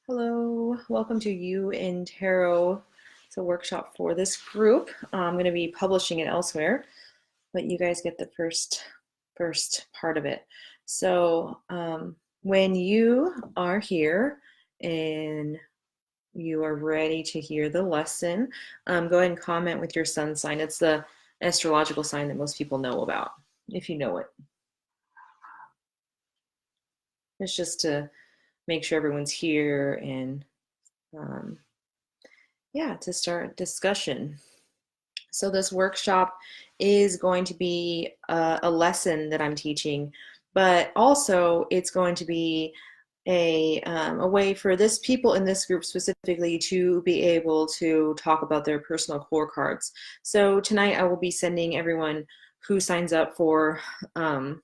Hello, welcome to You in Tarot. It's a workshop for this group. I'm going to be publishing it elsewhere, but you guys get the first part of it. So when you are here and you are ready to hear the lesson, go ahead and comment with your sun sign. It's the astrological sign that most people know about, if you know it. It's just to make sure everyone's here and um, yeah, to start discussion. So this workshop is going to be a lesson that I'm teaching, but also it's going to be a way for this people in this group specifically to be able to talk about their personal core cards. So tonight I will be sending everyone who signs up for the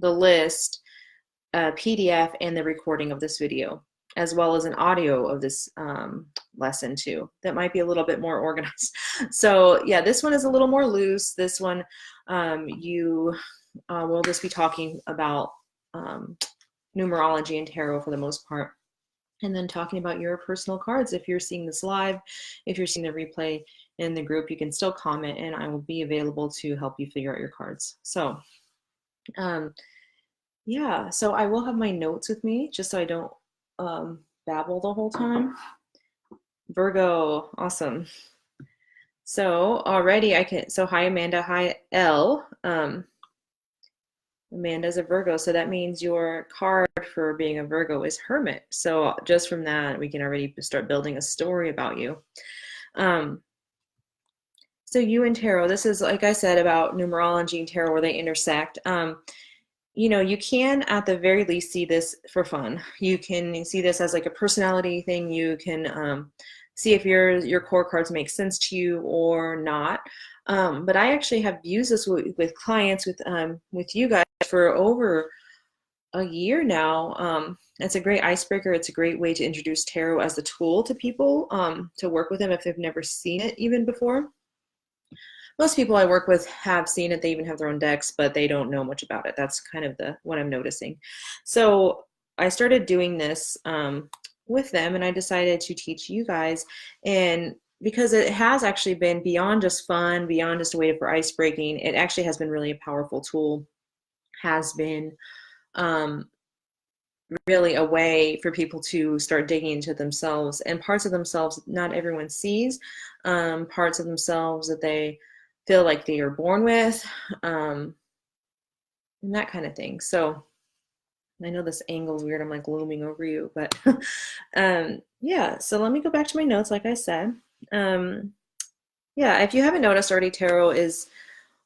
list a PDF and the recording of this video, as well as an audio of this lesson too. That might be a little bit more organized. So yeah, this one is a little more loose. This one you will just be talking about numerology and tarot for the most part, and then talking about your personal cards. If you're seeing this live, if you're seeing the replay in the group, you can still comment and I will be available to help you figure out your cards. So yeah, so I will have my notes with me just so I don't babble the whole time. Virgo, awesome. So already hi Amanda, hi Elle. Amanda's a Virgo, so that means your card for being a Virgo is Hermit. So just from that, we can already start building a story about you. So you and tarot, this is, like I said, about numerology and tarot where they intersect. You know, you can at the very least see this for fun. You can see this as like a personality thing. You can see if your core cards make sense to you or not. But I actually have used this with clients, with you guys for over a year now. It's a great icebreaker. It's a great way to introduce tarot as a tool to people, to work with them if they've never seen it even before. Most people I work with have seen it. They even have their own decks, but they don't know much about it. That's kind of what I'm noticing. So I started doing this with them, and I decided to teach you guys. And because it has actually been beyond just fun, beyond just a way for ice breaking, it actually has been really a powerful tool. Has been really a way for people to start digging into themselves and parts of themselves not everyone sees, parts of themselves that they feel like they are born with, and that kind of thing. So I know this angle is weird. I'm like looming over you, but yeah. So let me go back to my notes. Like I said, yeah, if you haven't noticed already, tarot is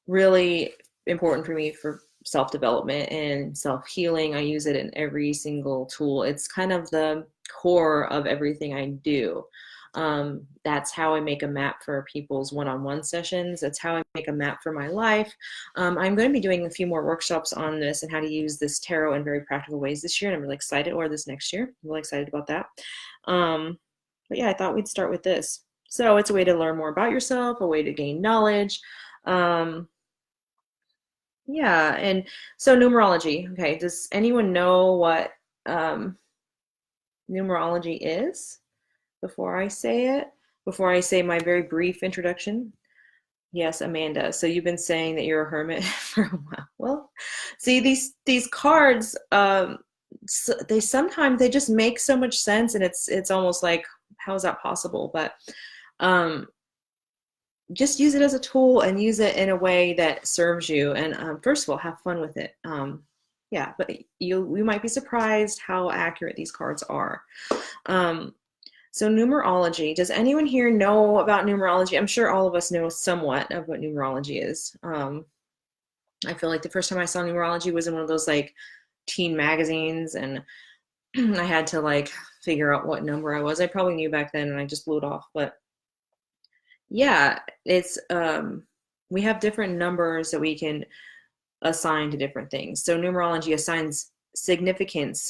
really important for me for self-development and self-healing. I use it in every single tool. It's kind of the core of everything I do. That's how I make a map for people's one-on-one sessions. That's how I make a map for my life. I'm going to be doing a few more workshops on this and how to use this tarot in very practical ways this year, and I'm really excited, or this next year. I'm really excited about that. But yeah, I thought we'd start with this. So it's a way to learn more about yourself, a way to gain knowledge. Yeah, and so numerology. Okay, does anyone know what numerology is before I say it? Before I say my very brief introduction? Yes, Amanda. So you've been saying that you're a hermit for a while. Well, see these cards, they sometimes they just make so much sense, and it's almost like, how is that possible? But just use it as a tool and use it in a way that serves you. And first of all, have fun with it. Yeah, but we might be surprised how accurate these cards are. So numerology, does anyone here know about numerology? I'm sure all of us know somewhat of what numerology is. I feel like the first time I saw numerology was in one of those like teen magazines, and I had to like figure out what number I was. I probably knew back then and I just blew it off. But yeah, it's we have different numbers that we can assign to different things. So numerology assigns significance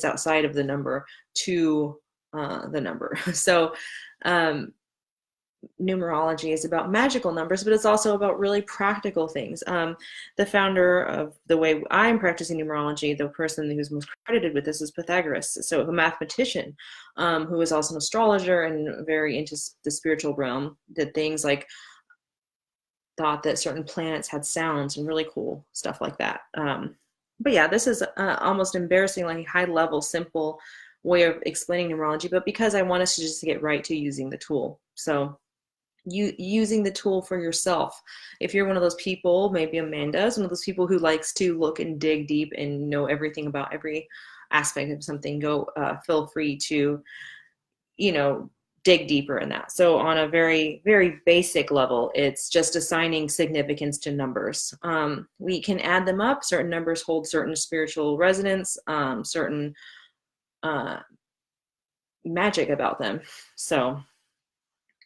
outside of the number to the number. So numerology is about magical numbers, but it's also about really practical things. The founder of the way I'm practicing numerology, the person who's most credited with this is Pythagoras, so a mathematician who is also an astrologer and very into the spiritual realm, did things like thought that certain planets had sounds and really cool stuff like that. But yeah, this is almost embarrassingly high level, simple way of explaining numerology, but because I want us to just get right to using the tool. So you using the tool for yourself. If you're one of those people, maybe Amanda is one of those people who likes to look and dig deep and know everything about every aspect of something, go feel free to, you know, dig deeper in that. So on a very, very basic level, it's just assigning significance to numbers. We can add them up. Certain numbers hold certain spiritual resonance, certain magic about them. So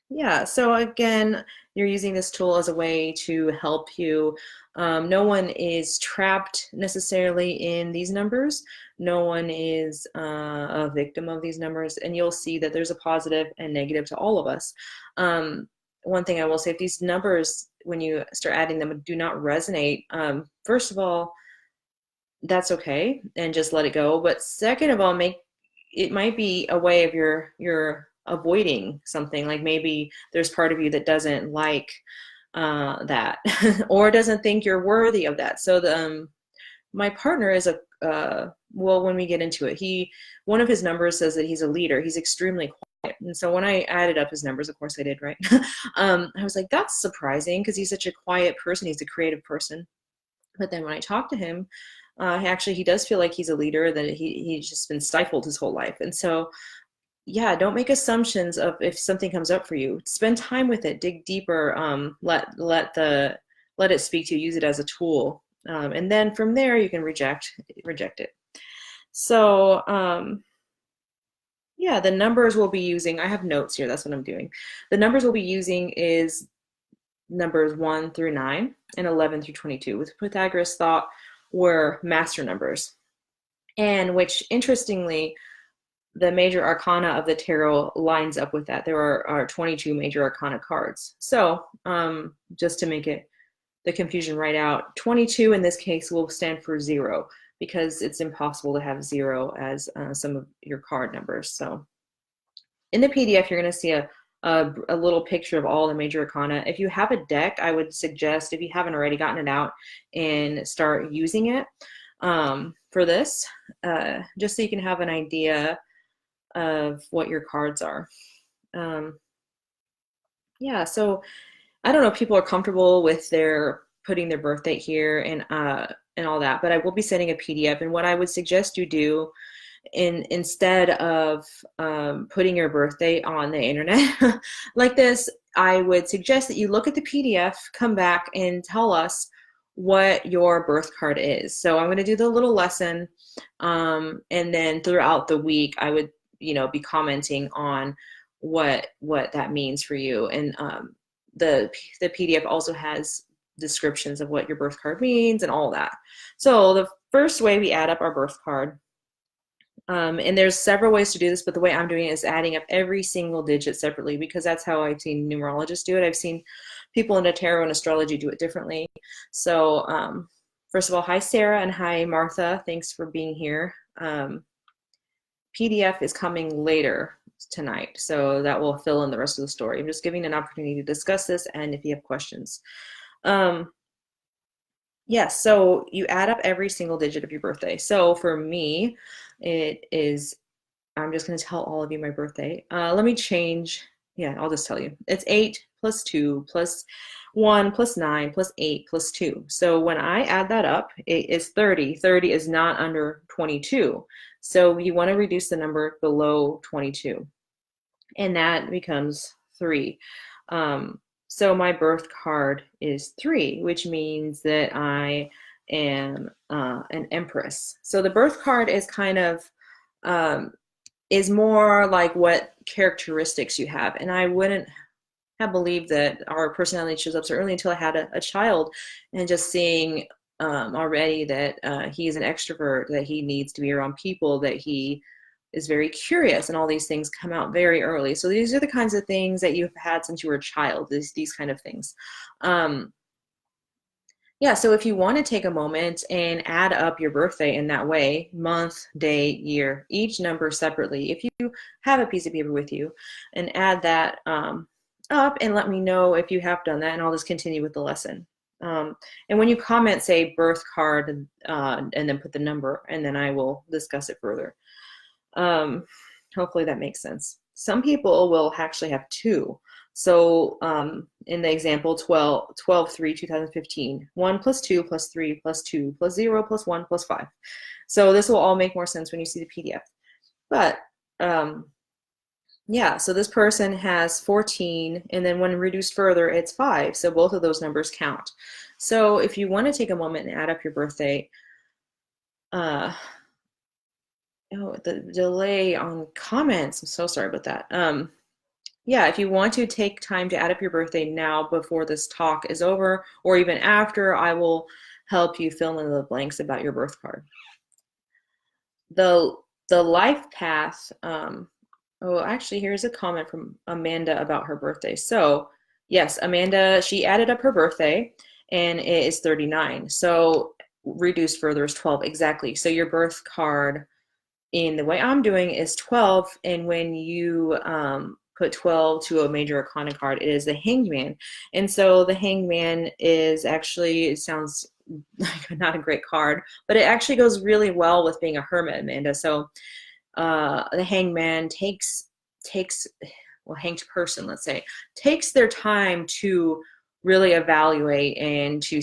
yeah, so again, you're using this tool as a way to help you. No one is trapped necessarily in these numbers. No one is a victim of these numbers, and you'll see that there's a positive and negative to all of us. One thing I will say, if these numbers, when you start adding them, do not resonate, first of all, that's okay, and just let it go. But second of all, it might be a way of your avoiding something. Like maybe there's part of you that doesn't like that or doesn't think you're worthy of that. So my partner is well, when we get into it, one of his numbers says that he's a leader. He's extremely quiet. And so when I added up his numbers, of course I did, right? I was like, that's surprising because he's such a quiet person. He's a creative person. But then when I talked to him, actually, he does feel like he's a leader, that he's just been stifled his whole life. And so, yeah, don't make assumptions of if something comes up for you. Spend time with it, dig deeper, let it speak to you, use it as a tool. And then from there, you can reject it. So, yeah, the numbers we'll be using, I have notes here, that's what I'm doing. The numbers we'll be using is numbers 1 through 9 and 11 through 22, which Pythagoras thought were master numbers, and which interestingly, the major arcana of the tarot lines up with that. There are 22 major arcana cards. So just to make the confusion right out, 22 in this case will stand for 0, because it's impossible to have 0 as some of your card numbers. So in the PDF, you're going to see a little picture of all the major arcana. If you have a deck, I would suggest, if you haven't already, gotten it out and start using it for this, just so you can have an idea of what your cards are. Yeah, so I don't know if people are comfortable with putting their birth date here and all that, but I will be sending a PDF. And what I would suggest you do, instead of putting your birthday on the internet like this, I would suggest that you look at the PDF, come back and tell us what your birth card is. So I'm going to do the little lesson, and then throughout the week I would be commenting on what that means for you. And the PDF also has descriptions of what your birth card means and all that. So the first way we add up our birth card, and there's several ways to do this, but the way I'm doing it is adding up every single digit separately, because that's how I've seen numerologists do it. I've seen people in tarot and astrology do it differently. So first of all, hi Sarah and hi Martha, thanks for being here. PDF is coming later tonight, so that will fill in the rest of the story. I'm just giving an opportunity to discuss this, and if you have questions. Yes, so you add up every single digit of your birthday. So for me, it is, I'm just going to tell all of you my birthday. Let me change. Yeah, I'll just tell you. It's 8 plus 2 plus 1 plus 9 plus 8 plus 2. So when I add that up, it is 30. 30 is not under 22. So you want to reduce the number below 22. And that becomes 3. So my birth card is 3, which means that I am an empress. So the birth card is kind of is more like what characteristics you have. And I wouldn't have believed that our personality shows up so early until I had a child, and just seeing already that he is an extrovert, that he needs to be around people, that he is very curious, and all these things come out very early. So these are the kinds of things that you've had since you were a child, these kind of things. Yeah, so if you want to take a moment and add up your birthday in that way, month, day, year, each number separately, if you have a piece of paper with you, and add that up, and let me know if you have done that, and I'll just continue with the lesson. And when you comment, say birth card, and then put the number, and then I will discuss it further. Hopefully that makes sense. Some people will actually have two. So in the example 12/3/2015, 1 plus 2 plus 3 plus 2 plus 0 plus 1 plus 5. So this will all make more sense when you see the PDF. But yeah, so this person has 14, and then when reduced further, it's 5. So both of those numbers count. So if you want to take a moment and add up your birthday, oh, the delay on comments, I'm so sorry about that. Yeah, if you want to take time to add up your birthday now before this talk is over, or even after, I will help you fill in the blanks about your birth card. The life path, oh, actually, here's a comment from Amanda about her birthday. So yes, Amanda, she added up her birthday, and it is 39. So reduced further is 12, exactly. So your birth card, in the way I'm doing, is 12, and when you put 12 to a major arcana card, it is the Hanged Man. And so the Hanged Man is actually, it sounds like not a great card, but it actually goes really well with being a hermit, Amanda. So the Hanged Man takes, well, hanged person, let's say, takes their time to really evaluate and to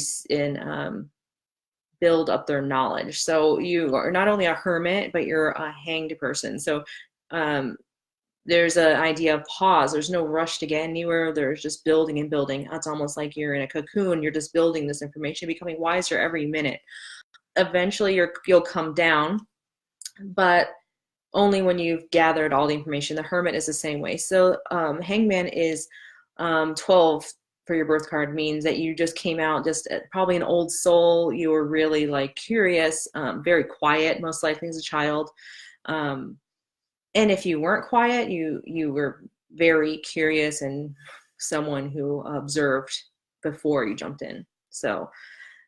build up their knowledge. So you are not only a hermit, but you're a hanged person. So there's an idea of pause. There's no rush to get anywhere. There's just building and building. It's almost like you're in a cocoon. You're just building this information, becoming wiser every minute. Eventually you'll come down, but only when you've gathered all the information. The hermit is the same way. So Hangman is 12 for your birth card, means that you just came out just probably an old soul. You were really like curious, very quiet, most likely as a child. And if you weren't quiet, you were very curious and someone who observed before you jumped in. So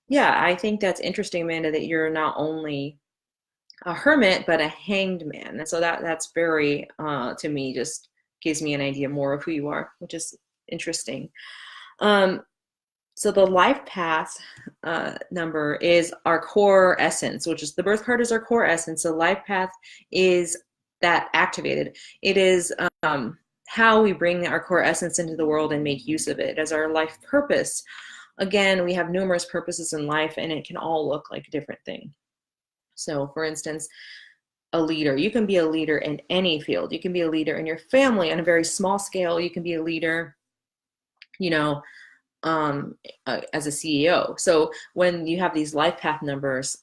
yeah, I think that's interesting, Amanda, that you're not only a hermit, but a hanged man. And so that's very, to me, just gives me an idea more of who you are, which is interesting. So the life path number is our core essence, which is the birth card is our core essence. So life path is that activated. It is how we bring our core essence into the world and make use of it as our life purpose. Again, we have numerous purposes in life, and it can all look like a different thing. So for instance, a leader. You can be a leader in any field. You can be a leader in your family on a very small scale. You can be a leader, you know, as a CEO. So when you have these life path numbers,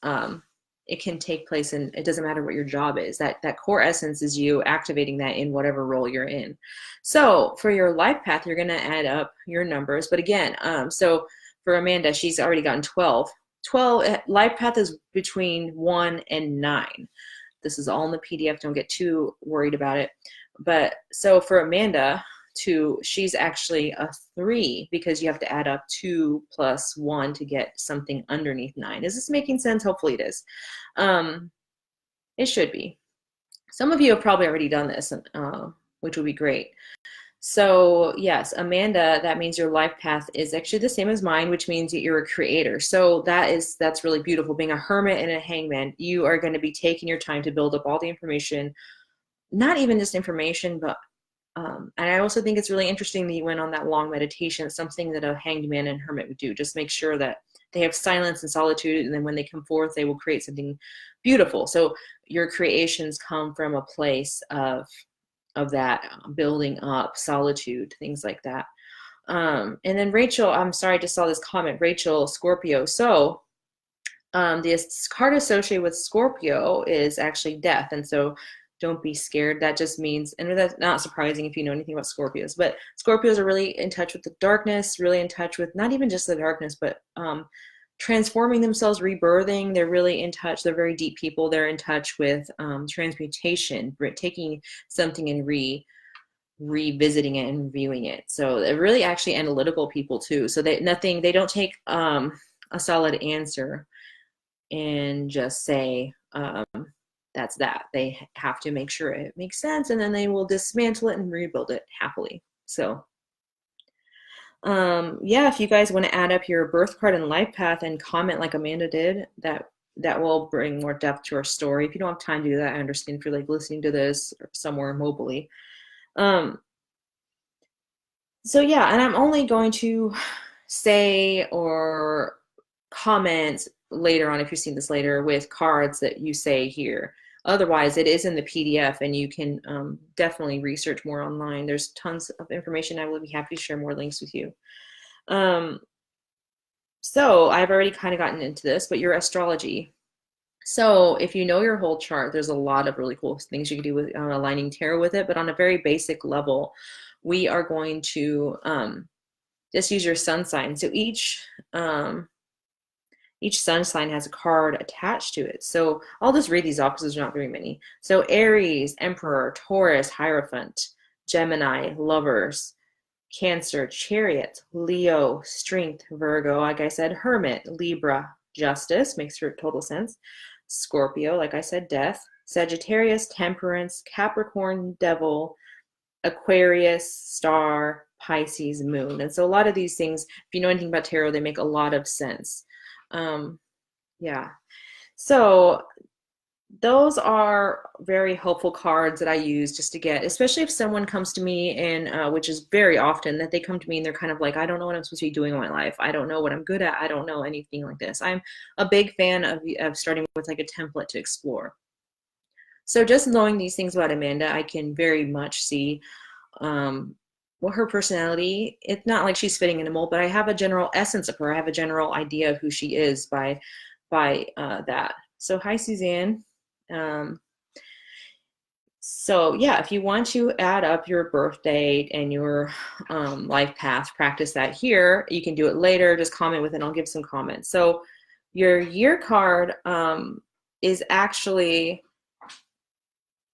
it can take place, and it doesn't matter what your job is. That core essence is you activating that in whatever role you're in. So for your life path, you're going to add up your numbers. But again, so for Amanda, she's already gotten 12. 12 life path is between 1 and 9. This is all in the PDF. Don't get too worried about it. But so for Amanda, she's actually a 3, because you have to add up 2 plus 1 to get something underneath 9. Is this making sense? Hopefully it is. It should be. Some of you have probably already done this, which would be great. So yes, Amanda, that means your life path is actually the same as mine, which means that you're a creator. So that's really beautiful. Being a hermit and a hangman, you are going to be taking your time to build up all the information, not even just information, but and I also think it's really interesting that you went on that long meditation. It's something that a hanged man and hermit would do. Just make sure that they have silence and solitude, and then when they come forth, they will create something beautiful. So your creations come from a place of that building up, solitude, things like that. And then Rachel, I'm sorry, I just saw this comment. Rachel, Scorpio. So the card associated with Scorpio is actually death, and so don't be scared. That just means, and that's not surprising if you know anything about Scorpios, but Scorpios are really in touch with the darkness, really in touch with not even just the darkness, but transforming themselves, rebirthing. They're really in touch. They're very deep people. They're in touch with transmutation, taking something and revisiting it and reviewing it. So they're really actually analytical people too. So they don't take a solid answer and just say that's that. They have to make sure it makes sense, and then they will dismantle it and rebuild it happily. So yeah, if you guys want to add up your birth card and life path and comment like Amanda did, that will bring more depth to our story. If you don't have time to do that, I understand if you're like listening to this somewhere mobily. So yeah, and I'm only going to say or comment later on, if you've seen this later, with cards that you say here. Otherwise, it is in the PDF, and you can definitely research more online. There's tons of information. I will be happy to share more links with you. So I've already kind of gotten into this, but your astrology. So if you know your whole chart, there's a lot of really cool things you can do with aligning tarot with it. But on a very basic level, we are going to just use your sun sign. So each sun sign has a card attached to it. So I'll just read these off because there's not very many. So Aries, Emperor, Taurus, Hierophant, Gemini, Lovers, Cancer, Chariot, Leo, Strength, Virgo, like I said, Hermit, Libra, Justice, makes total sense, Scorpio, like I said, Death, Sagittarius, Temperance, Capricorn, Devil, Aquarius, Star, Pisces, Moon. And so a lot of these things, if you know anything about tarot, they make a lot of sense. Yeah. So those are very helpful cards that I use just to get, especially if someone comes to me and which is very often that they come to me and they're kind of like, I don't know what I'm supposed to be doing in my life. I don't know what I'm good at. I don't know anything like this. I'm a big fan of starting with like a template to explore. So just knowing these things about Amanda, I can very much see what her personality, it's not like she's fitting in a mold, but I have a general essence of her. I have a general idea of who she is by that. So hi, Suzanne. So yeah, if you want to add up your birth date and your life path, practice that here. You can do it later. Just comment with it. I'll give some comments. So your year card is actually,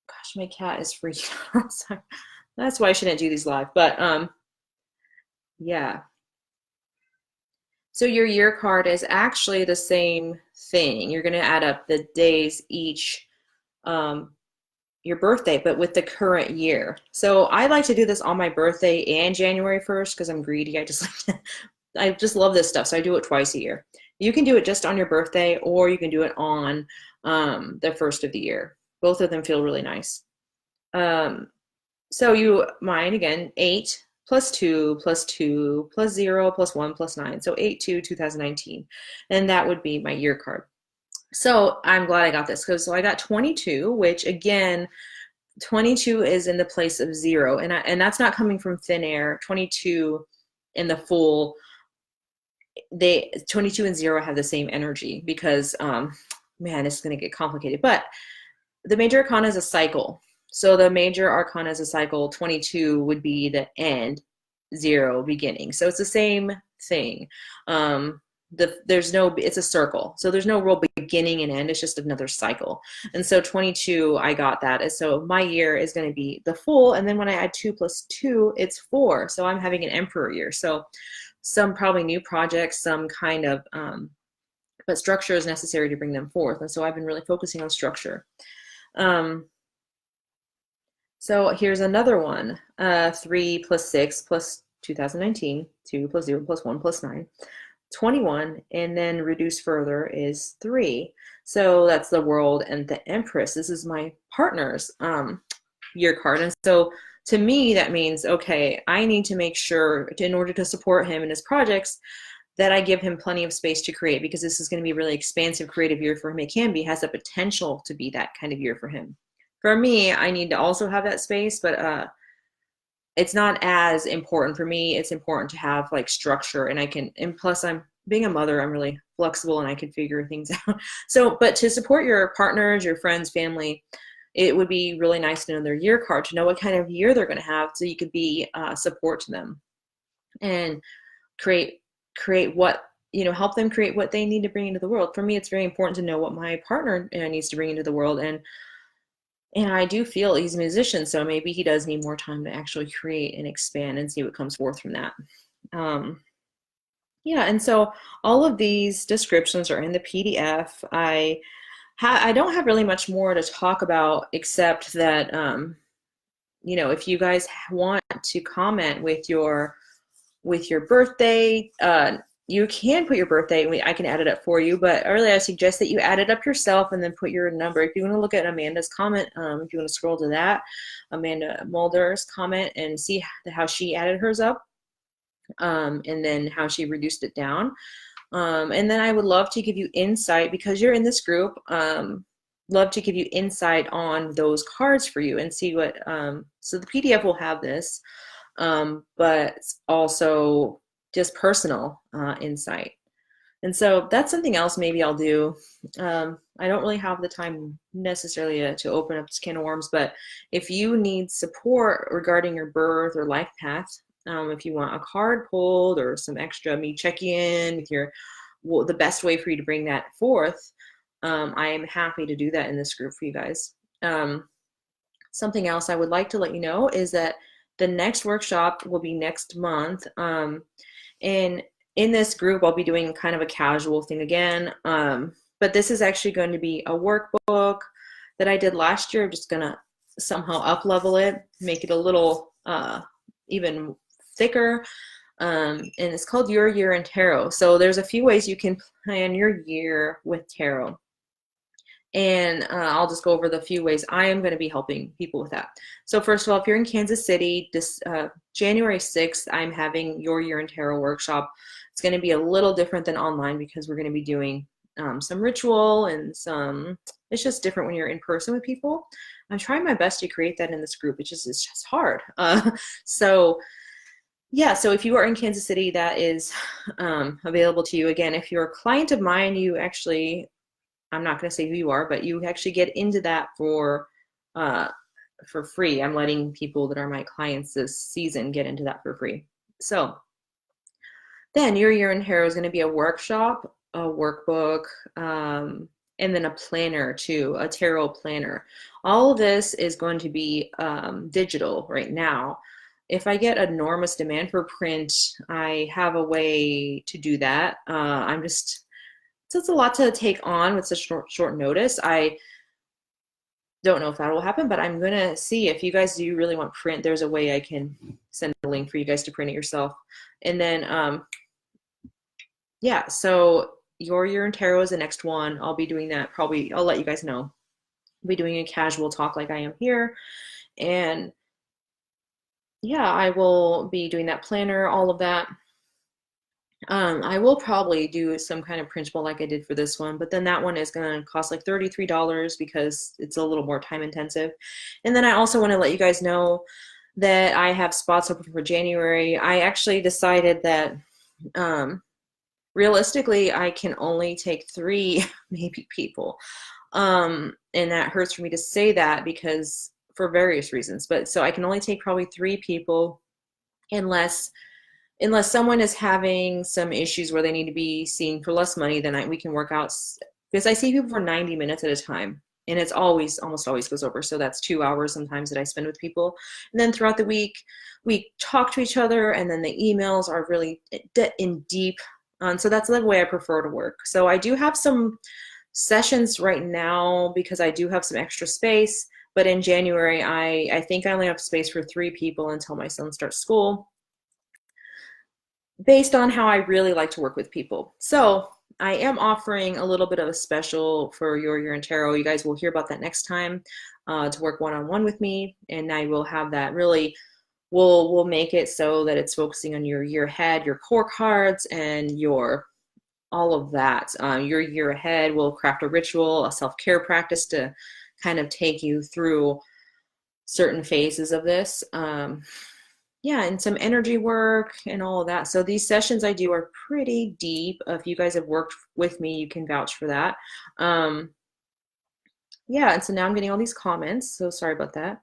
gosh, my cat is freaking out. Sorry. That's why I shouldn't do these live. But yeah. So your year card is actually the same thing. You're going to add up the days each your birthday, but with the current year. So I like to do this on my birthday and January 1st because I'm greedy. I just love this stuff. So I do it twice a year. You can do it just on your birthday, or you can do it on the first of the year. Both of them feel really nice. So mine again, 8 plus 2 plus 2 plus 0 plus 1 plus 9. So 8/2/2019. And that would be my year card. So I'm glad I got this because so I got 22, which again, 22 is in the place of 0, and that's not coming from thin air. 22 in the full, 22 and 0 have the same energy because man, it's going to get complicated. But the major arcana is a cycle. So the major arcana is a cycle. 22 would be the end, 0 beginning. So it's the same thing. It's a circle. So there's no real beginning and end. It's just another cycle. And so 22, I got that. And so my year is going to be the full. And then when I add 2 plus 2, it's 4. So I'm having an emperor year. So some probably new projects, some kind of, but structure is necessary to bring them forth. And so I've been really focusing on structure. So here's another one, 3 plus 6 plus 2019, 2 plus 0 plus 1 plus 9, 21, and then reduce further is 3. So that's the World and the Empress. This is my partner's year card. And so to me, that means, okay, I need to make sure in order to support him in his projects that I give him plenty of space to create, because this is going to be a really expansive creative year for him. It can be, has the potential to be that kind of year for him. For me, I need to also have that space, but it's not as important for me. It's important to have like structure, and plus I'm being a mother, I'm really flexible and I can figure things out. So, but to support your partners, your friends, family, it would be really nice to know their year card, to know what kind of year they're going to have, so you could be support to them and create what help them create what they need to bring into the world. For me, it's very important to know what my partner needs to bring into the world, and I do feel he's a musician, so maybe he does need more time to actually create and expand and see what comes forth from that. Um, yeah, and so all of these descriptions are in the PDF. I don't have really much more to talk about except that if you guys want to comment with your birthday, you can put your birthday, and I can add it up for you, but really I suggest that you add it up yourself and then put your number. If you want to look at Amanda's comment, if you want to scroll to that, Amanda Mulder's comment, and see how she added hers up, and then how she reduced it down. And then I would love to give you insight, because you're in this group, love to give you insight on those cards for you and see what, so the PDF will have this, but also just personal insight. And so that's something else maybe I'll do. I don't really have the time necessarily to open up this can of worms, but if you need support regarding your birth or life path, if you want a card pulled or some extra me checking in with the best way for you to bring that forth, I am happy to do that in this group for you guys. Something else I would like to let you know is that the next workshop will be next month. And in this group, I'll be doing kind of a casual thing again. But this is actually going to be a workbook that I did last year. I'm just going to somehow up level it, make it a little even thicker. And it's called Your Year in Tarot. So there's a few ways you can plan your year with tarot. And I'll just go over the few ways I am going to be helping people with that. So first of all, if you're in Kansas City, this January 6th, I'm having Your Year in Tarot workshop. It's going to be a little different than online because we're going to be doing some ritual and it's just different when you're in person with people. I'm trying my best to create that in this group. It's just hard. So yeah, so if you are in Kansas City, that is available to you. Again, if you're a client of mine, you actually, I'm not going to say who you are, but you actually get into that for free. I'm letting people that are my clients this season get into that for free. So then Your Year in Tarot is going to be a workshop, a workbook, and then a planner too, a tarot planner. All of this is going to be digital right now. If I get enormous demand for print, I have a way to do that. So it's a lot to take on with such short notice. I don't know if that will happen, but I'm going to see if you guys do really want print. There's a way I can send a link for you guys to print it yourself. And then, yeah, so Your Year in Tarot is the next one. I'll be doing that probably. I'll let you guys know. I'll be doing a casual talk like I am here. And yeah, I will be doing that planner, all of that. I will probably do some kind of printable like I did for this one, but then that one is going to cost like $33 because it's a little more time intensive. And then I also want to let you guys know that I have spots open for January. I actually decided that realistically I can only take 3 maybe people. And that hurts for me to say that because for various reasons, but so I can only take probably 3 people unless someone is having some issues where they need to be seen for less money, then we can work out, because I see people for 90 minutes at a time, and it's almost always goes over. So that's 2 hours sometimes that I spend with people. And then throughout the week, we talk to each other, and then the emails are really in deep. So that's the way I prefer to work. So I do have some sessions right now because I do have some extra space, but in January, I think I only have space for 3 people until my son starts school, based on how I really like to work with people. So I am offering a little bit of a special for Your Year in Tarot. You guys will hear about that next time, to work one-on-one with me, and I will have that really, we'll make it so that it's focusing on your year ahead, your core cards, and all of that. Your year ahead, we'll craft a ritual, a self-care practice to kind of take you through certain phases of this. Yeah, and some energy work and all of that. So these sessions I do are pretty deep. If you guys have worked with me, you can vouch for that. Yeah, and so now I'm getting all these comments, so sorry about that.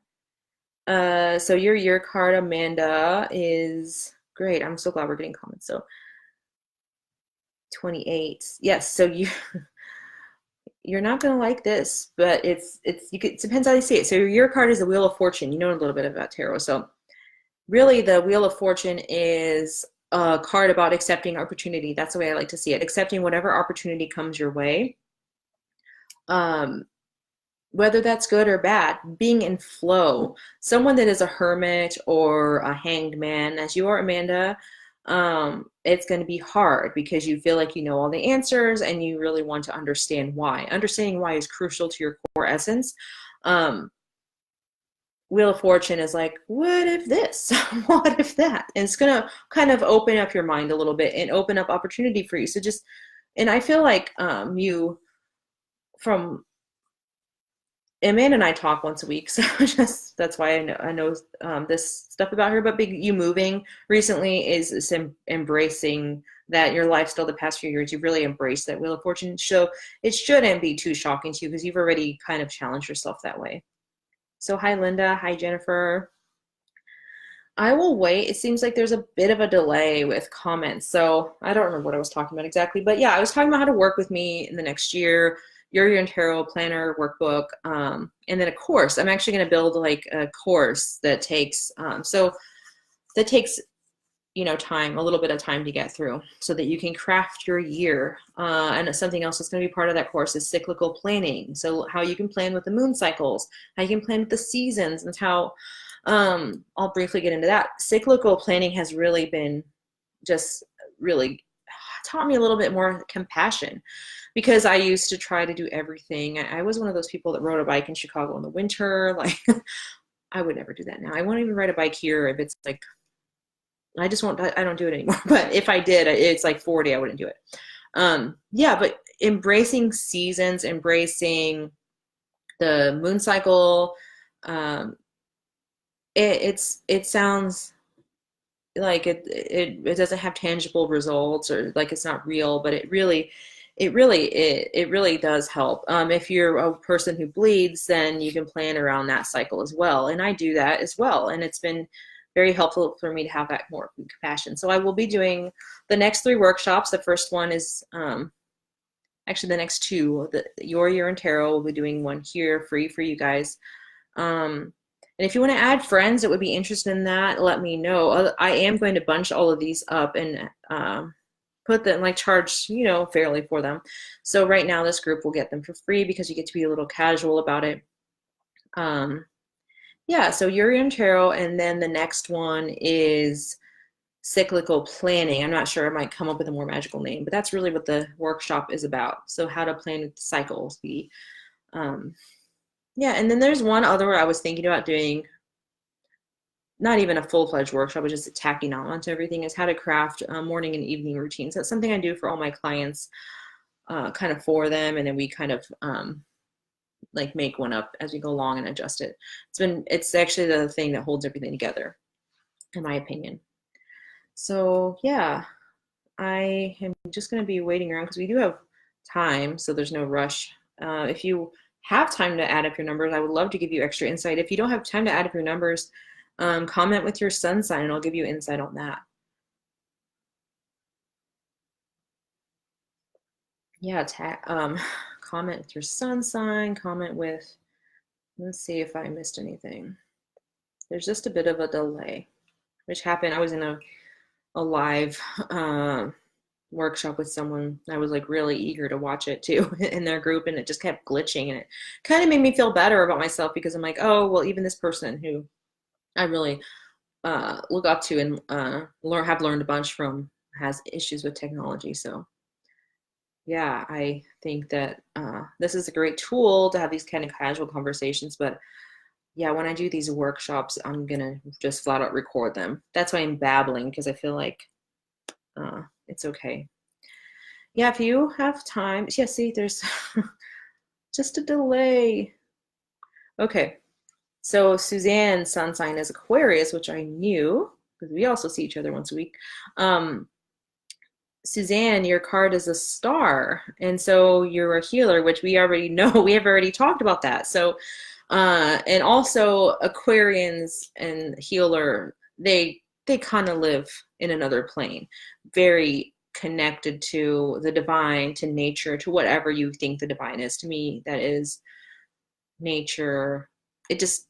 So your year card, Amanda, is great. I'm so glad we're getting comments. So 28. Yes, so you're not gonna like this, but it depends how you see it. So your card is the Wheel of Fortune. You know a little bit about tarot. So really the Wheel of Fortune is a card about accepting opportunity. That's the way I like to see it. Accepting whatever opportunity comes your way. Um, whether that's good or bad, being in flow. Someone that is a hermit or a hanged man, as you are, Amanda, it's going to be hard because you feel like you know all the answers and you really want to understand why. Understanding why is crucial to your core essence. Um, Wheel of Fortune is like, what if this? What if that? And it's going to kind of open up your mind a little bit and open up opportunity for you. So just, and I feel like you, from Amanda and I talk once a week, so just that's why I know this stuff about her. But you moving recently is embracing that your lifestyle the past few years. You've really embraced that Wheel of Fortune. So it shouldn't be too shocking to you because you've already kind of challenged yourself that way. So hi, Linda. Hi, Jennifer. I will wait. It seems like there's a bit of a delay with comments. So I don't remember what I was talking about exactly. But yeah, I was talking about how to work with me in the next year, your year in tarot planner workbook, and then a course. I'm actually going to build like a course that takes, that takes, time, a little bit of time to get through so that you can craft your year. And something else that's going to be part of that course is cyclical planning. So how you can plan with the moon cycles, how you can plan with the seasons, and how I'll briefly get into that. Cyclical planning has really been just really taught me a little bit more compassion because I used to try to do everything. I was one of those people that rode a bike in Chicago in the winter. Like, I would never do that now. I won't even ride a bike here if it's like, I just won't, I don't do it anymore. But if I did, it's like 40, I wouldn't do it. Yeah, but embracing seasons, embracing the moon cycle, it sounds like it doesn't have tangible results or like it's not real, but it really does help. If you're a person who bleeds, then you can plan around that cycle as well, and I do that as well, and it's been very helpful for me to have that more compassion. So I will be doing the next 3 workshops. The first one is actually the next 2. Your Year in Tarot will be doing one here free for you guys. And if you want to add friends that would be interested in that, let me know. I am going to bunch all of these up and put them, like charge, fairly for them. So right now this group will get them for free because you get to be a little casual about it. Yeah, so Urian Tarot, and then the next one is cyclical planning. I'm not sure, I might come up with a more magical name, but that's really what the workshop is about. So how to plan with cycles. Yeah, and then there's one other I was thinking about doing, not even a full-fledged workshop, but just tacking on onto everything, is how to craft morning and evening routines. That's something I do for all my clients, kind of for them, and then we kind of like make one up as we go along and adjust it. It's actually the thing that holds everything together, in my opinion. So yeah, I am just going to be waiting around because we do have time, so there's no rush. If you have time to add up your numbers, I would love to give you extra insight. If you don't have time to add up your numbers, comment with your sun sign and I'll give you insight on that. Yeah, comment with your sun sign, comment with, let's see if I missed anything. There's just a bit of a delay, which happened. I was in a live workshop with someone. I was like really eager to watch it too in their group, and it just kept glitching, and it kind of made me feel better about myself because I'm like, oh, well, even this person who I really look up to and have learned a bunch from has issues with technology. So yeah, I think that this is a great tool to have these kind of casual conversations. But yeah, when I do these workshops, I'm gonna just flat out record them. That's why I'm babbling, because I feel like it's okay. Yeah, if you have time. Yeah, see, there's just a delay. Okay, so Suzanne's sun sign is Aquarius, which I knew because we also see each other once a week. Suzanne, your card is a star, and so you're a healer, which we already know. We have already talked about that. So, and also Aquarians and healer, they kind of live in another plane, very connected to the divine, to nature, to whatever you think the divine is. To me, that is nature. It just,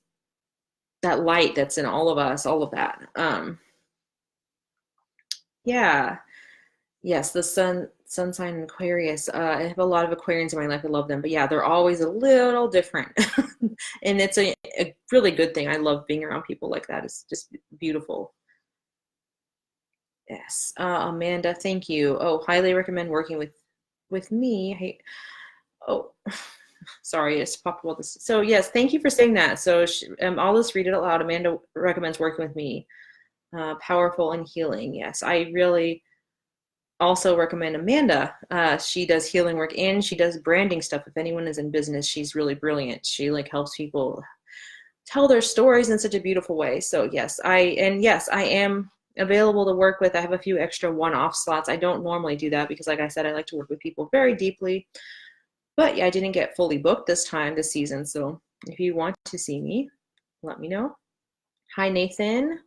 that light that's in all of us, all of that. Yeah. Yes, the sun sign in Aquarius. I have a lot of Aquarians in my life. I love them, but yeah, they're always a little different, and it's a really good thing. I love being around people like that. It's just beautiful. Yes, Amanda, thank you. Oh, highly recommend working with me. Oh, sorry, it's popped all this. So yes, thank you for saying that. So I'll just read it out loud. Amanda recommends working with me. Powerful and healing. Yes, I really also recommend Amanda. She does healing work and she does branding stuff. If anyone is in business, she's really brilliant. She like helps people tell their stories in such a beautiful way. So yes, I am available to work with. I have a few extra one-off slots. I don't normally do that because like I said, I like to work with people very deeply. But yeah, I didn't get fully booked this season. So if you want to see me, let me know. Hi, Nathan.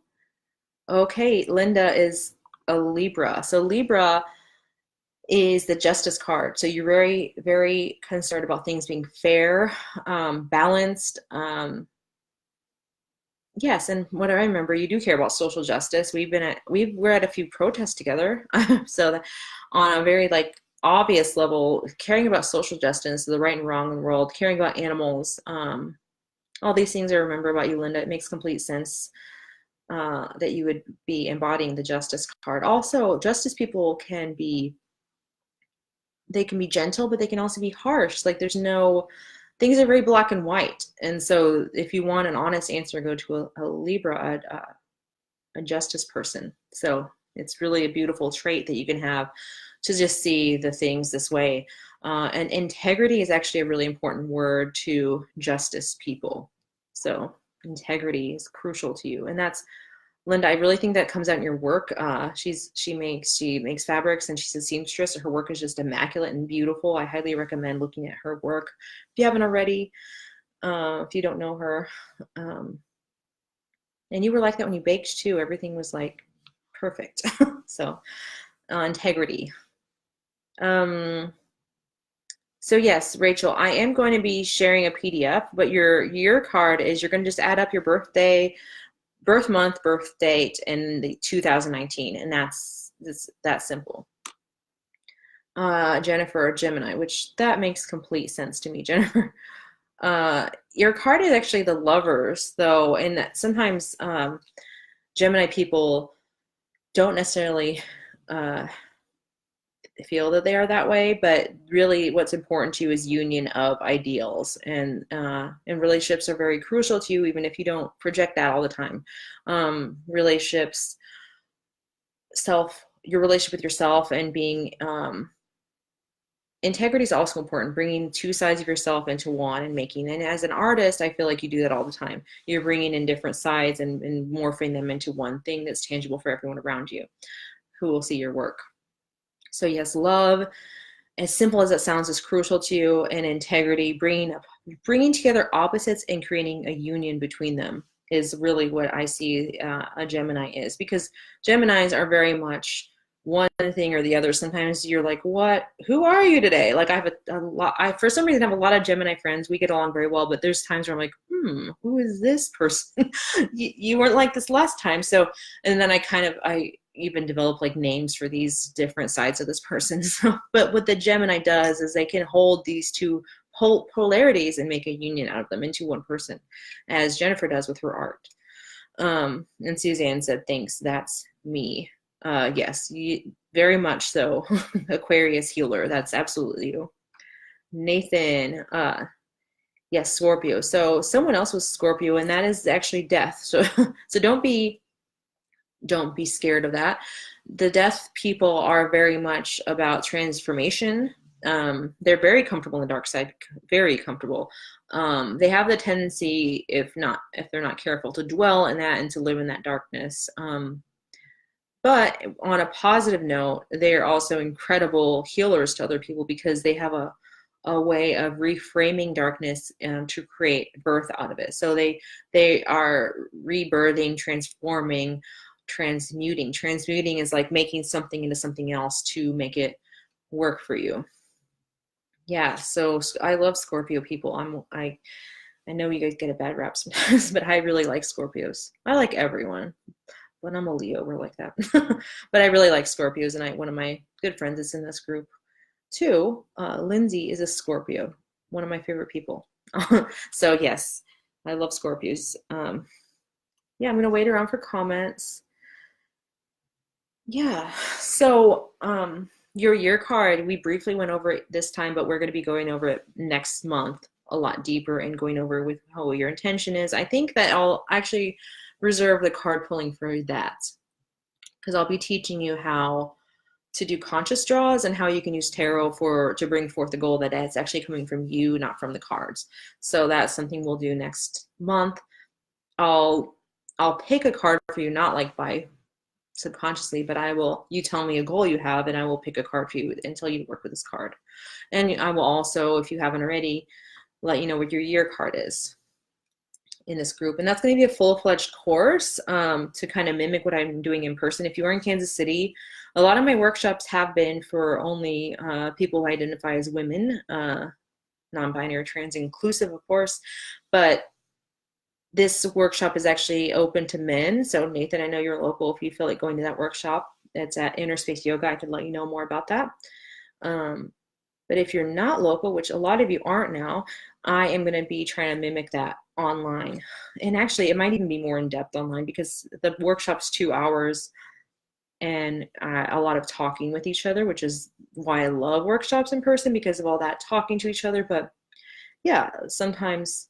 Okay, Linda is a Libra. So Libra is the justice card. So you're very, very concerned about things being fair, balanced. Yes, and what I remember, you do care about social justice. We're at a few protests together, so that on a very like obvious level, caring about social justice, the right and wrong in the world, caring about animals, all these things I remember about you, Linda. It makes complete sense that you would be embodying the justice card. Also, justice people they can be gentle, but they can also be harsh. Like things are very black and white. And so if you want an honest answer, go to a Libra, a justice person. So it's really a beautiful trait that you can have to just see the things this way. And integrity is actually a really important word to justice people. So integrity is crucial to you. And that's Linda, I really think that comes out in your work. She makes fabrics and she's a seamstress. Her work is just immaculate and beautiful. I highly recommend looking at her work if you haven't already. If you don't know her, and you were like that when you baked too. Everything was like perfect. So integrity. So yes, Rachel, I am going to be sharing a PDF, but your card is you're going to just add up your birthday, birth month, birth date, and the 2019, and that's that simple. Jennifer, Gemini, which that makes complete sense to me, Jennifer. Your card is actually the Lovers, though, and that sometimes Gemini people don't necessarily feel that they are that way, but really what's important to you is union of ideals, and relationships are very crucial to you, even if you don't project that all the time. Relationships, your relationship with yourself, and being integrity is also important, bringing two sides of yourself into one and and as an artist, I feel like you do that all the time. You're bringing in different sides and morphing them into one thing that's tangible for everyone around you who will see your work. So yes, love, as simple as it sounds, is crucial to you, and integrity, bringing together opposites and creating a union between them is really what I see a Gemini is, because Geminis are very much one thing or the other. Sometimes you're like, what? Who are you today? Like I have a lot. I for some reason have a lot of Gemini friends. We get along very well, but there's times where I'm like, who is this person? you weren't like this last time. So, and then I even develop like names for these different sides of this person. So, but what the Gemini does is they can hold these two polarities and make a union out of them into one person, as Jennifer does with her art. And Suzanne said, thanks, that's me. Yes, very much so. Aquarius healer, that's absolutely you. Nathan, yes, Scorpio. So someone else was Scorpio, and that is actually death. So don't be scared of that. The death people are very much about transformation. They're very comfortable in the dark side, very comfortable. They have the tendency, if they're not careful, to dwell in that and to live in that darkness. But on a positive note, they're also incredible healers to other people, because they have a way of reframing darkness to create birth out of it. So they are rebirthing, transforming, transmuting. Transmuting is like making something into something else to make it work for you. Yeah, so I love Scorpio people. I know you guys get a bad rap sometimes, but I really like Scorpios. I like everyone. When I'm a Leo, we're like that. But I really like Scorpios, and one of my good friends is in this group too. Lindsay is a Scorpio, one of my favorite people. So yes, I love Scorpios. Yeah, I'm gonna wait around for comments. Yeah, so your year card, we briefly went over it this time, but we're going to be going over it next month a lot deeper and going over with how your intention is. I think that I'll actually reserve the card pulling for that, because I'll be teaching you how to do conscious draws and how you can use tarot to bring forth the goal that it's actually coming from you, not from the cards. So that's something we'll do next month. I'll pick a card for you, not like by subconsciously, but you tell me a goal you have and I will pick a card for you and tell you to work with this card. And I will also, if you haven't already, let you know what your year card is in this group. And that's going to be a full-fledged course to kind of mimic what I'm doing in person. If you are in Kansas City, a lot of my workshops have been for only people who identify as women, non-binary, trans inclusive, of course, but this workshop is actually open to men. So Nathan, I know you're local. If you feel like going to that workshop, it's at Inner Space Yoga. I could let you know more about that. But if you're not local, which a lot of you aren't now, I am going to be trying to mimic that online. And actually, it might even be more in depth online, because the workshop's 2 hours and a lot of talking with each other, which is why I love workshops in person, because of all that talking to each other. But yeah, sometimes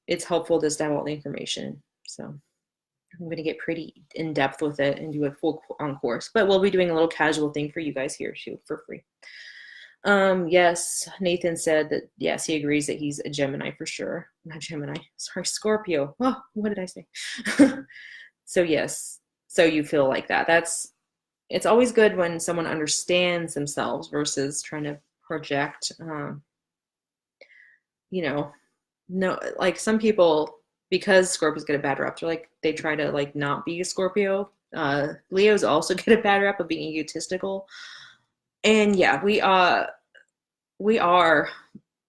it's helpful just to have all the information. So I'm going to get pretty in depth with it and do a full on course, but we'll be doing a little casual thing for you guys here too for free. Yes, Nathan said that, yes, he agrees that he's a Gemini for sure. Not Gemini, sorry, Scorpio. Oh, what did I say? So yes, so you feel like that. It's always good when someone understands themselves versus trying to project, no, like some people, because Scorpios get a bad rep, they try to like not be a Scorpio. Leos also get a bad rep of being egotistical. And yeah, we are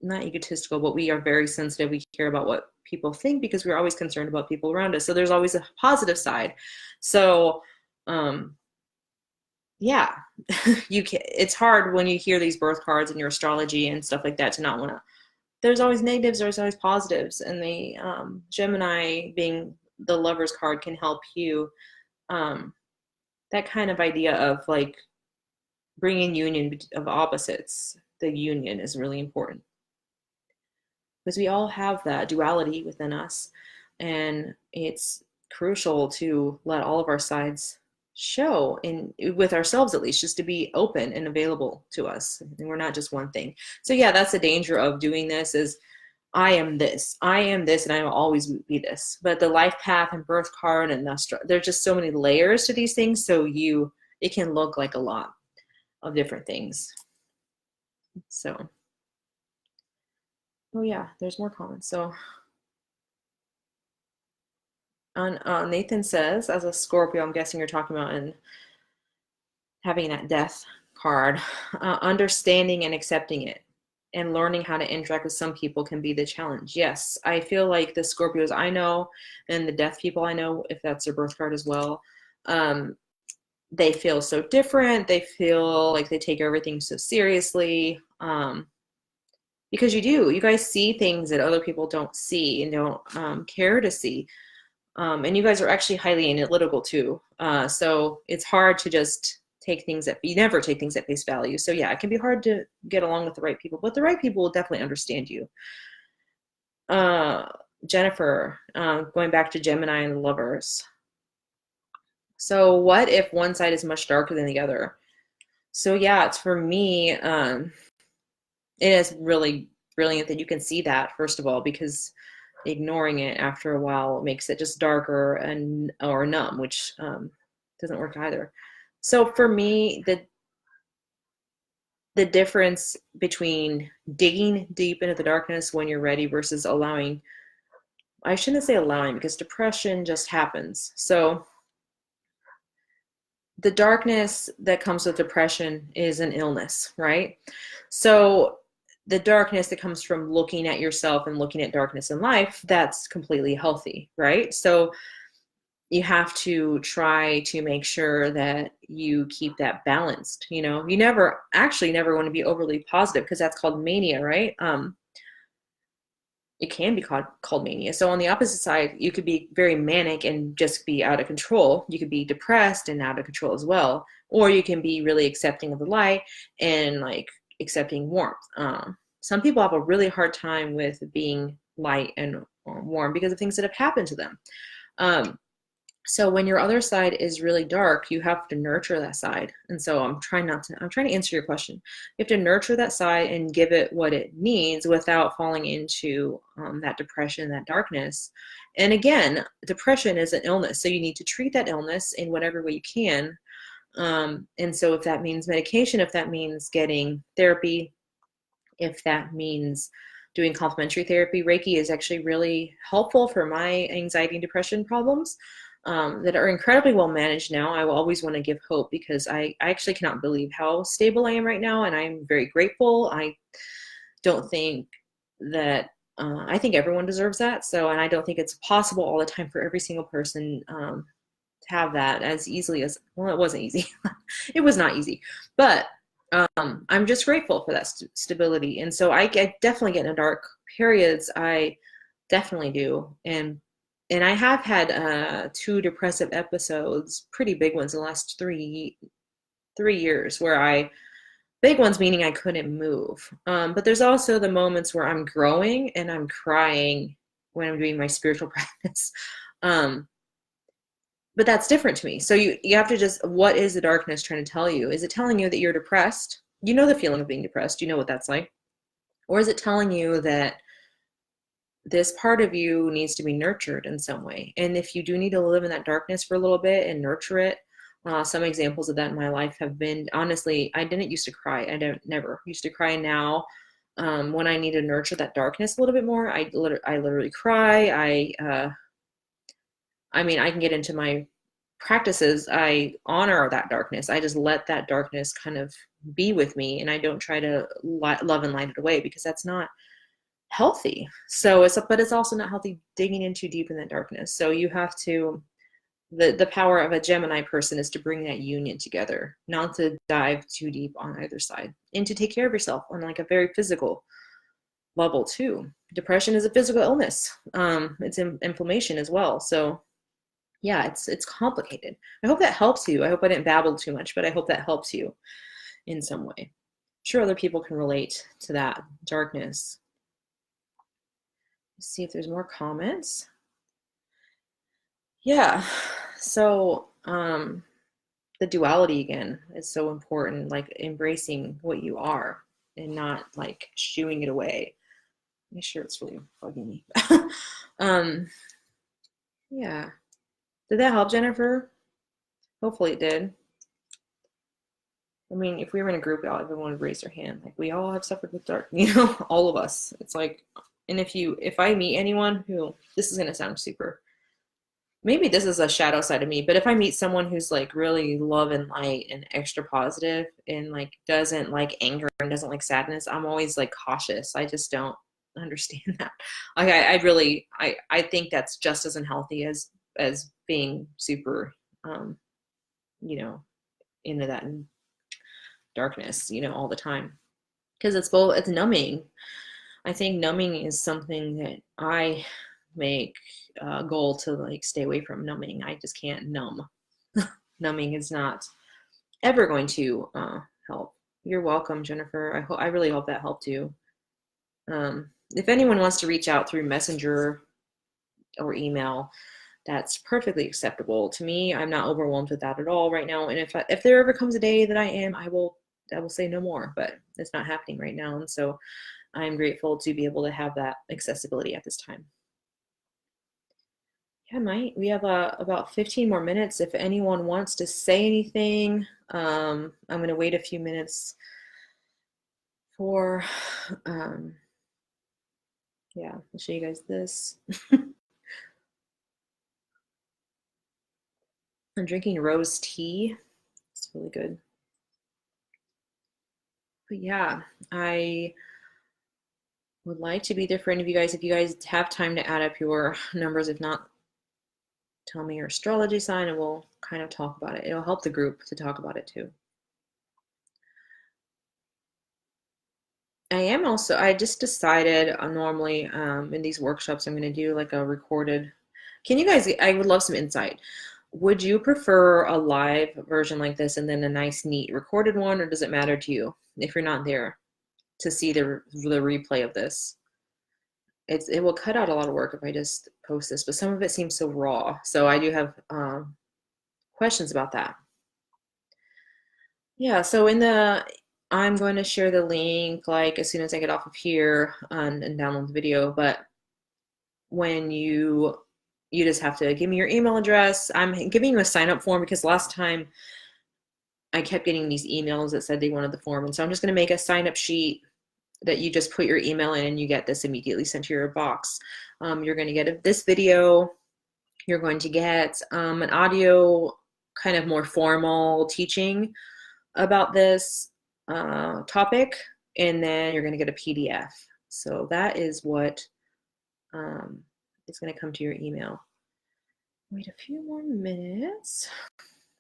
not egotistical, but we are very sensitive. We care about what people think because we're always concerned about people around us. So there's always a positive side. So yeah, it's hard when you hear these birth cards and your astrology and stuff like that to not want to. There's always negatives, there's always positives, and the Gemini being the Lover's card can help you. That kind of idea of like bringing union of opposites. The union is really important because we all have that duality within us, and it's crucial to let all of our sides show, in with ourselves at least, just to be open and available to us, and we're not just one thing. So yeah, that's the danger of doing this, is I am this, and I will always be this. But the life path and birth card and there's just so many layers to these things, so it can look like a lot of different things. So oh yeah, there's more comments. So Nathan says, as a Scorpio, I'm guessing you're talking about in having that death card, understanding and accepting it and learning how to interact with some people can be the challenge. Yes, I feel like the Scorpios I know and the death people I know, if that's their birth card as well, they feel so different. They feel like they take everything so seriously. Because you guys see things that other people don't see and don't care to see. And you guys are actually highly analytical too. So it's hard to just you never take things at face value. So yeah, it can be hard to get along with the right people, but the right people will definitely understand you. Jennifer, going back to Gemini and Lovers. So what if one side is much darker than the other? So yeah, it's for me, it is really brilliant that you can see that, first of all, because ignoring it after a while makes it just darker or numb, which doesn't work either. So for me, the difference between digging deep into the darkness when you're ready versus allowing I shouldn't say allowing, because depression just happens. So the darkness that comes with depression is an illness, right? So the darkness that comes from looking at yourself and looking at darkness in life, that's completely healthy, right? So you have to try to make sure that you keep that balanced. You know, you never want to be overly positive, because that's called mania, right? It can be called mania. So on the opposite side, you could be very manic and just be out of control. You could be depressed and out of control as well. Or you can be really accepting of the light and like accepting warmth. Some people have a really hard time with being light and warm because of things that have happened to them. So when your other side is really dark, you have to nurture that side. And so I'm trying to answer your question. You have to nurture that side and give it what it needs without falling into that depression, that darkness. And again, depression is an illness. So you need to treat that illness in whatever way you can. And so if that means medication, if that means getting therapy, if that means doing complementary therapy, Reiki is actually really helpful for my anxiety and depression problems. That are incredibly well managed now. I will always want to give hope, because I actually cannot believe how stable I am right now, and I'm very grateful. I don't think that I think everyone deserves that. So, and I don't think it's possible all the time for every single person to have that as easily as, well, it wasn't easy. It was not easy, but I'm just grateful for that stability. And so I definitely get in dark periods. I definitely do. And I have had 2 depressive episodes, pretty big ones, in the last 3 years, big ones meaning I couldn't move. But there's also the moments where I'm growing and I'm crying when I'm doing my spiritual practice. But that's different to me. So you have to just, what is the darkness trying to tell you? Is it telling you that you're depressed? You know the feeling of being depressed. You know what that's like. Or is it telling you that this part of you needs to be nurtured in some way? And if you do need to live in that darkness for a little bit and nurture it, some examples of that in my life have been, honestly, I didn't used to cry. Never used to cry. Now, when I need to nurture that darkness a little bit more, I literally cry. I mean, I can get into my practices. I honor that darkness. I just let that darkness kind of be with me, and I don't try to love and light it away, because that's not healthy. So but it's also not healthy digging in too deep in that darkness. So you have to, the power of a Gemini person is to bring that union together, not to dive too deep on either side, and to take care of yourself on like a very physical level too. Depression is a physical illness. It's inflammation as well. So yeah, it's complicated. I hope that helps you. I hope I didn't babble too much, but I hope that helps you in some way. I'm sure other people can relate to that darkness. Let's see if there's more comments. Yeah, so the duality again is so important, like embracing what you are and not like shooing it away. Make sure it's really bugging me. Yeah. Did that help, Jennifer? Hopefully it did. I mean, if we were in a group, everyone would raise their hand. Like, we all have suffered with dark, all of us. It's like, and if I meet anyone who, this is gonna sound super, maybe this is a shadow side of me, but if I meet someone who's like really love and light and extra positive and like doesn't like anger and doesn't like sadness, I'm always like cautious. I just don't understand that. Like, I think that's just as unhealthy as being super, you know, into that darkness, all the time. Because it's numbing. I think numbing is something that I make a goal to like stay away from numbing. I just can't numb. Numbing is not ever going to help. You're welcome, Jennifer. I really hope that helped you. If anyone wants to reach out through Messenger or email, that's perfectly acceptable to me. I'm not overwhelmed with that at all right now. And if there ever comes a day that I am, I will say no more. But it's not happening right now, and so I'm grateful to be able to have that accessibility at this time. Yeah, we have about 15 more minutes. If anyone wants to say anything, I'm going to wait a few minutes for, yeah, I'll show you guys this. I'm drinking rose tea. It's really good. But yeah, I would like to be there for any of you guys. If you guys have time to add up your numbers, if not, tell me your astrology sign and we'll kind of talk about it. It'll help the group to talk about it too. I just decided normally in these workshops, I'm going to do like a recorded. Can you guys, I would love some insight. Would you prefer a live version like this and then a nice, neat recorded one, or does it matter to you if you're not there to see the replay of this? It will cut out a lot of work if I just post this, but some of it seems so raw. So I do have questions about that. Yeah, so I'm going to share the link like as soon as I get off of here and download the video, but when you just have to give me your email address. I'm giving you a sign up form because last time I kept getting these emails that said they wanted the form. And so I'm just going to make a sign up sheet that you just put your email in and you get this immediately sent to your box. You're going to get this video. You're going to get an audio kind of more formal teaching about this topic, and then you're going to get a PDF. So that is what is going to come to your email. Wait a few more minutes.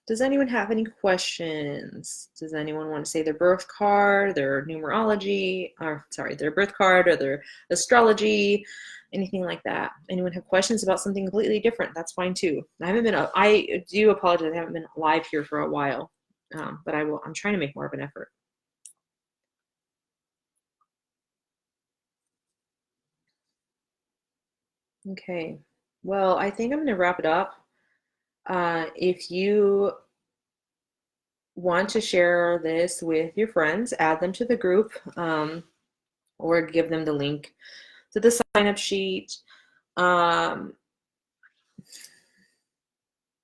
Does anyone have any questions? Does anyone want to say their birth card, their numerology, or sorry, their birth card or their astrology, anything like that? Anyone have questions about something completely different? That's fine too. I do apologize. I haven't been live here for a while, but I'm trying to make more of an effort. Okay. Well, I think I'm going to wrap it up. If you want to share this with your friends, add them to the group, or give them the link to the sign up sheet.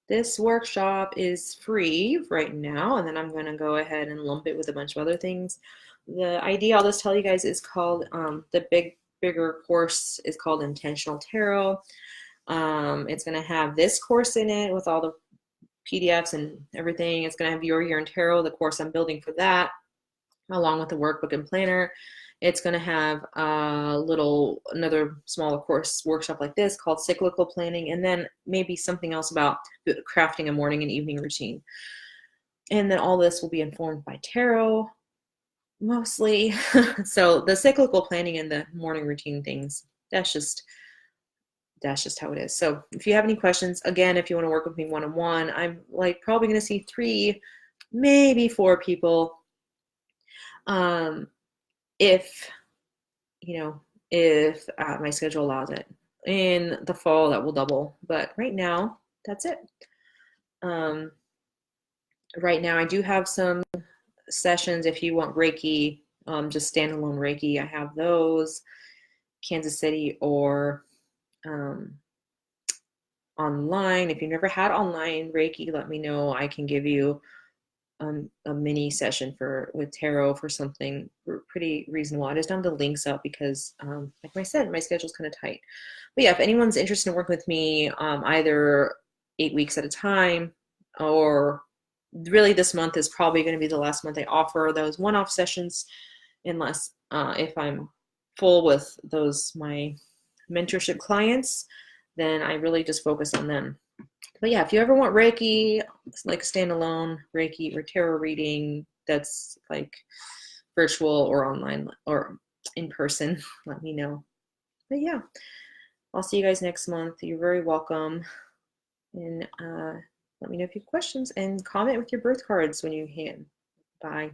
This workshop is free right now, and then I'm going to go ahead and lump it with a bunch of other things. The idea I'll just tell you guys is called the bigger course is called Intentional Tarot. It's going to have this course in it with all the PDFs and everything. It's going to have Your Year in Tarot, the course I'm building for that, along with the workbook and planner. It's going to have another smaller course workshop like this called Cyclical Planning, and then maybe something else about crafting a morning and evening routine. And then all this will be informed by tarot, mostly. So the cyclical planning and the morning routine things, that's just how it is. So if you have any questions, again, if you want to work with me one-on-one, I'm like probably going to see 3, maybe 4 people. If my schedule allows it. In the fall, that will double, but right now, that's it. Right now, I do have some sessions if you want Reiki, just standalone Reiki. I have those, Kansas City or online. If you've never had online Reiki, let me know. I can give you a mini session with tarot for something pretty reasonable. I just don't have the links up because, like I said, my schedule's kind of tight. But yeah, if anyone's interested in working with me, either 8 weeks at a time, or really this month is probably going to be the last month I offer those one-off sessions, unless if I'm full with my mentorship clients, then I really just focus on them. But yeah, if you ever want Reiki, like standalone Reiki or tarot reading that's like virtual or online or in person, let me know. But yeah, I'll see you guys next month. You're very welcome. And let me know if you have questions and comment with your birth cards when you can. Bye.